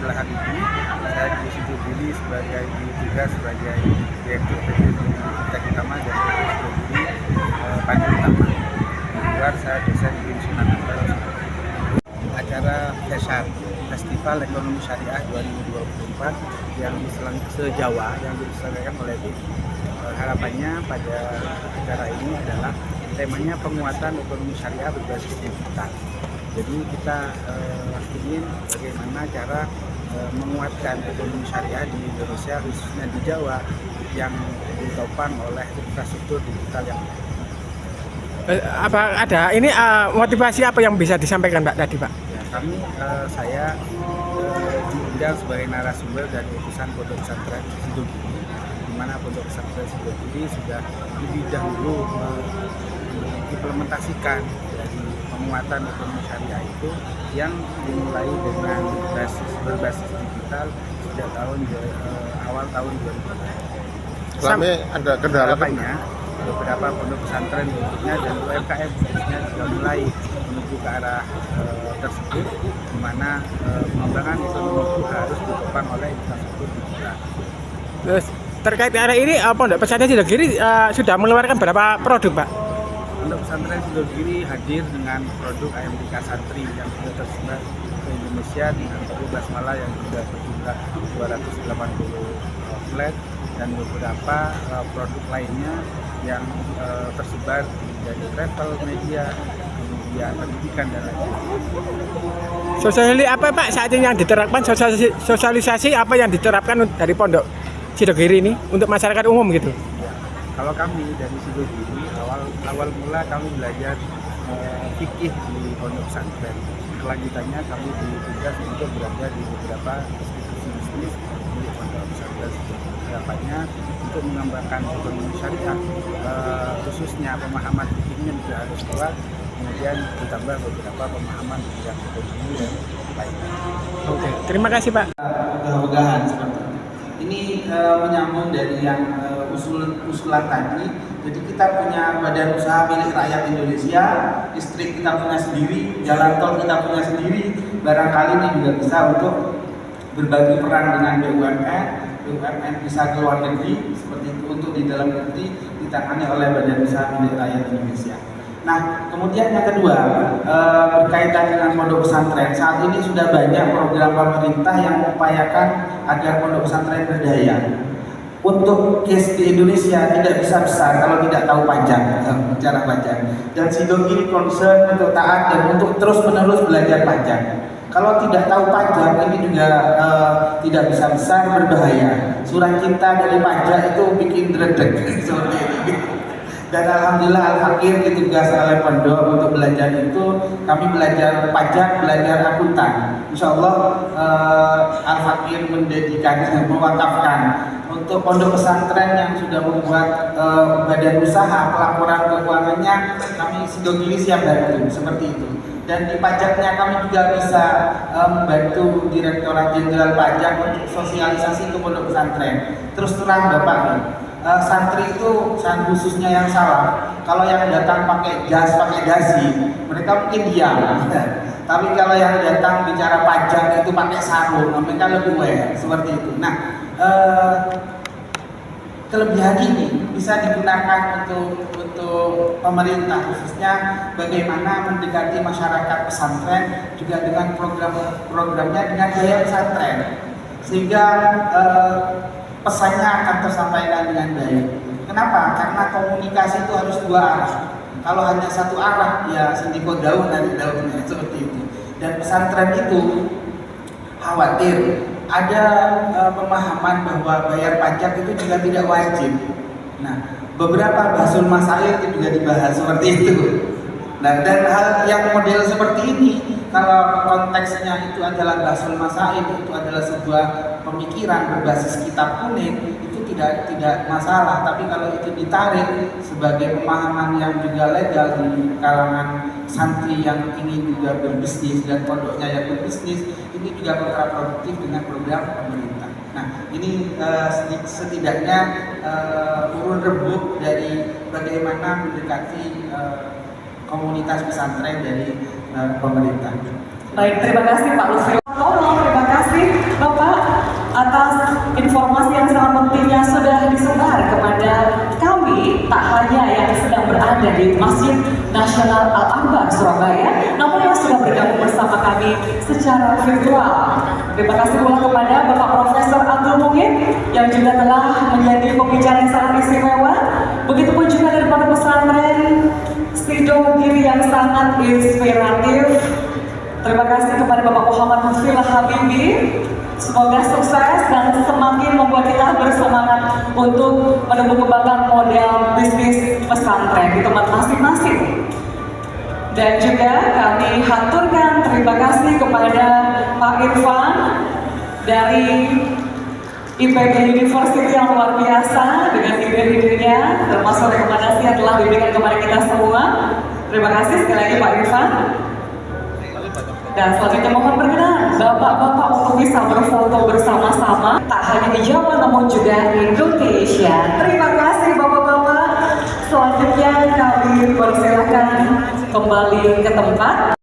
belahan ini saya diri sebagai tugas sebagai Direktur PT Fintech Utama dan Diri Pandu Utama. Di luar saya dosen di Sunan Ampel. Acara FESAR, Festival Ekonomi Syariah 2024 yang se-Jawa yang diselenggarakan oleh BI. Harapannya pada acara ini adalah temanya penguatan ekonomi syariah berbasis digital. Jadi kita ingin bagaimana cara menguatkan ekonomi syariah di Indonesia, khususnya di Jawa, yang ditopang oleh infrastruktur digital yang apa ada ini motivasi apa yang bisa disampaikan Pak tadi Pak? ya, saya diundang sebagai narasumber dari utusan Pondok Pesantren Sidogiri, di mana Pondok Pesantren Sidogiri sudah lebih dahulu mengimplementasikan dari penguatan ekonomi syariah itu yang dimulai dengan berbasis digital sejak awal tahun 2000. Sampai ada kendala Beberapa pondok pesantren khususnya dan UMKM khususnya sudah mulai menuju ke arah tersebut, di mana pengembangan ekonomi itu harus ditopang oleh infrastruktur digital. Terus terkait area ini Pondok Pesantren Sidogiri sudah mengeluarkan berapa produk Pak? Pondok Pesantren Sidogiri hadir dengan produk AMDK Santri yang sudah tersebar ke Indonesia dengan toko basmalah yang sudah berjumlah 280 flat dan beberapa produk lainnya yang tersebar dari travel, media, kemudian pendidikan dan lain-lain. Sosialisasi apa Pak saat ini yang diterapkan, sosialisasi apa yang diterapkan dari Pondok Sidogiri ini untuk masyarakat umum gitu? Ya, kalau kami dari Sidogiri awal mula kami belajar fikih di Pondok Pesantren. Kelanjutannya kami ditugas untuk berada di beberapa institusi bisnis di Pondok Pesantren Sidogiri. Harapannya untuk mengembangkan ekonomi syariah, khususnya pemahaman fikihnya juga harus kuat, kemudian ditambah beberapa pemahaman di bidang ekonomi dan lainnya. Oke, terima kasih Pak. Ogah-ogahan seperti itu. Ini menyambung dari yang usulan tadi. Jadi kita punya badan usaha milik rakyat Indonesia, listrik kita punya sendiri, jalan tol kita punya sendiri. Barangkali ini juga bisa untuk berbagi peran dengan BUMN bisa ke luar negeri seperti itu, untuk di dalam negeri ditangani oleh badan usaha milik rakyat Indonesia. Nah, kemudian yang kedua berkaitan dengan pondok pesantren, saat ini sudah banyak program pemerintah yang mengupayakan agar pondok pesantren berdaya. Untuk case di Indonesia tidak bisa besar kalau tidak tahu pajak, bicara pajak. Dan Sidogiri concern untuk taat dan untuk terus-menerus belajar pajak. Kalau tidak tahu pajak ini juga tidak bisa besar, berbahaya. Surat cinta dari pajak itu bikin dredeg seperti ini. Dan alhamdulillah Al-Fakir ditugas oleh pondok untuk belajar itu. Kami belajar pajak, belajar akuntan. Insya Allah Al-Fakir mendedikasikan, mewakafkan untuk pondok pesantren yang sudah membuat badan usaha pelaporan keuangannya. Kami Sidogiri siap bantu seperti itu. Dan di pajaknya kami juga bisa membantu Direktorat Jenderal Pajak untuk sosialisasi ke pondok pesantren. Terus terang Bapak, santri itu khususnya yang salah. Kalau yang datang pakai jas, pakai dasi, mereka mungkin diam. Tapi kalau yang datang bicara pajak itu pakai sarung, mereka lebih aware seperti itu. Nah, kelebihan ini bisa digunakan untuk pemerintah, khususnya bagaimana mendekati masyarakat pesantren juga dengan programnya dengan gaya pesantren, sehingga pesannya akan tersampaikan dengan baik. Kenapa? Karena komunikasi itu harus dua arah. Kalau hanya satu arah, ya sendiko daun dari daunnya seperti itu. Dan pesantren itu khawatir ada pemahaman bahwa bayar pajak itu juga tidak wajib. Nah, beberapa bahasul masail itu juga dibahas seperti itu. Nah, dan hal yang model seperti ini, kalau konteksnya itu adalah bahasul masail, itu adalah sebuah pemikiran berbasis kitab kuning, itu tidak masalah. Tapi kalau itu ditarik sebagai pemahaman yang juga legal di kalangan santri yang ingin juga berbisnis dan pondoknya yang berbisnis, ini juga kontraproduktif dengan program pemerintah. Nah, ini setidaknya urun rebuk dari bagaimana mendekati komunitas pesantren dari pemerintah. Baik, terima kasih Pak Lutfi. Terima kasih. Al-Quran dari Masjid Nasional Al-Akbar Surabaya, namun yang sudah bergabung bersama kami secara virtual. Terima kasih pula kepada Bapak Profesor Abdul Muhid yang juga telah menjadi pembicara yang sangat istimewa. Begitupun juga dari Pondok Pesantren Sido Giri yang sangat inspiratif. Terima kasih kepada Bapak Muhammad Lutfi Habibi. Semoga sukses dan semakin membuat kita bersemangat untuk mengembangkan model bisnis pesantren di tempat masing-masing. Dan juga kami haturkan terima kasih kepada Pak Irfan dari IPB University yang luar biasa dengan ide-idenya termasuk rekomendasi yang telah diberikan kepada kita semua. Terima kasih sekali lagi Pak Irfan. Dan selanjutnya mohon berkenan Bapak-bapak untuk bisa berfoto bersama-sama, tak hanya di Jawa namun juga Indonesia. Terima kasih Bapak-bapak. Selanjutnya kami persilakan kembali ke tempat.